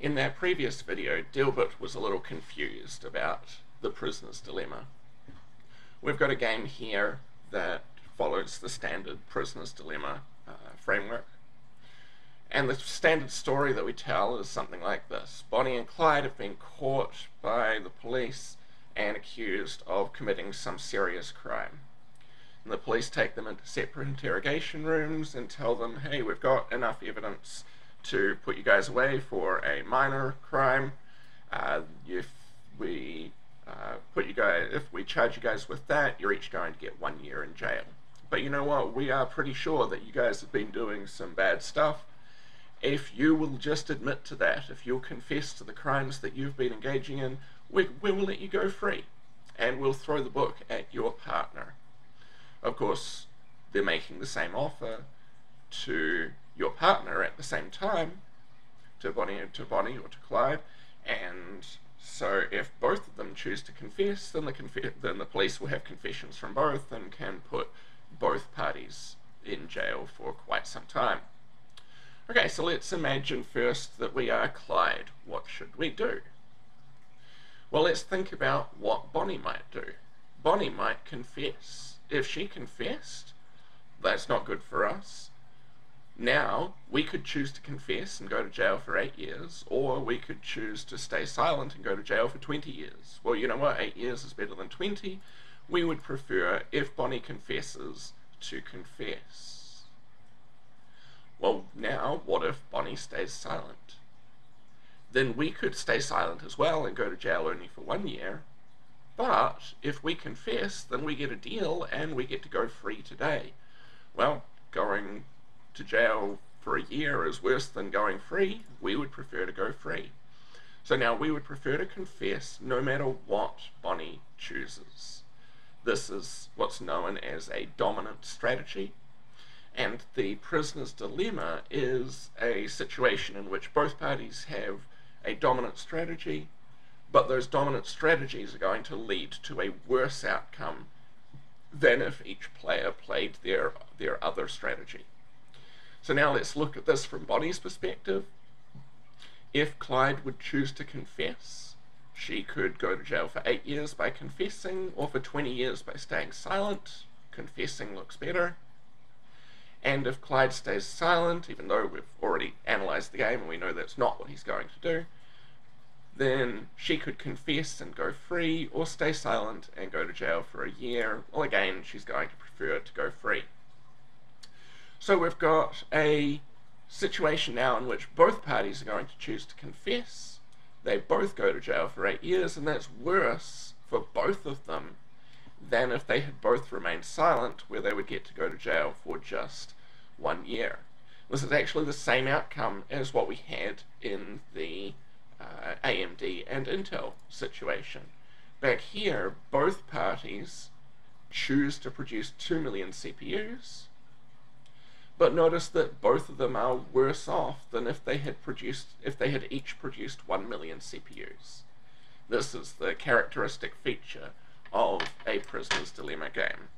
In that previous video, Dilbert was a little confused about the prisoner's dilemma. We've got a game here that follows the standard prisoner's dilemma framework. And the standard story that we tell is something like this. Bonnie and Clyde have been caught by the police and accused of committing some serious crime. And the police take them into separate interrogation rooms and tell them, hey, we've got enough evidence to put you guys away for a minor crime. If we charge you guys with that, you're each going to get 1 year in jail. But you know what? We are pretty sure that you guys have been doing some bad stuff. If you will just admit to that, if you'll confess to the crimes that you've been engaging in, we will let you go free, and we'll throw the book at your partner. Of course, they're making the same offer to your partner at the same time, to Bonnie or to Clyde, and so if both of them choose to confess, then the police will have confessions from both and can put both parties in jail for quite some time. Okay, so let's imagine first that we are Clyde. What should we do? Well, let's think about what Bonnie might do. Bonnie might confess. If she confessed, that's not good for us. Now, we could choose to confess and go to jail for 8 years, or we could choose to stay silent and go to jail for 20 years. Well, you know what? 8 years is better than 20. We would prefer, if Bonnie confesses, to confess. Well, now, what if Bonnie stays silent? Then we could stay silent as well and go to jail only for 1 year. But if we confess, then we get a deal and we get to go free today. Well, going to jail for a year is worse than going free. We would prefer to go free. So now we would prefer to confess no matter what Bonnie chooses. This is what's known as a dominant strategy. And the prisoner's dilemma is a situation in which both parties have a dominant strategy, but those dominant strategies are going to lead to a worse outcome than if each player played their other strategy. So now let's look at this from Bonnie's perspective. If Clyde would choose to confess, she could go to jail for 8 years by confessing, or for 20 years by staying silent. Confessing looks better. And if Clyde stays silent, even though we've already analysed the game and we know that's not what he's going to do, then she could confess and go free, or stay silent and go to jail for a year. Well, again, she's going to prefer to go free. So we've got a situation now in which both parties are going to choose to confess. They both go to jail for 8 years, and that's worse for both of them than if they had both remained silent, where they would get to go to jail for just 1 year. This is actually the same outcome as what we had in the AMD and Intel situation. Back here, both parties choose to produce 2 million CPUs, but notice that both of them are worse off than if they had each produced 1 million CPUs. This is the characteristic feature of a prisoner's dilemma game.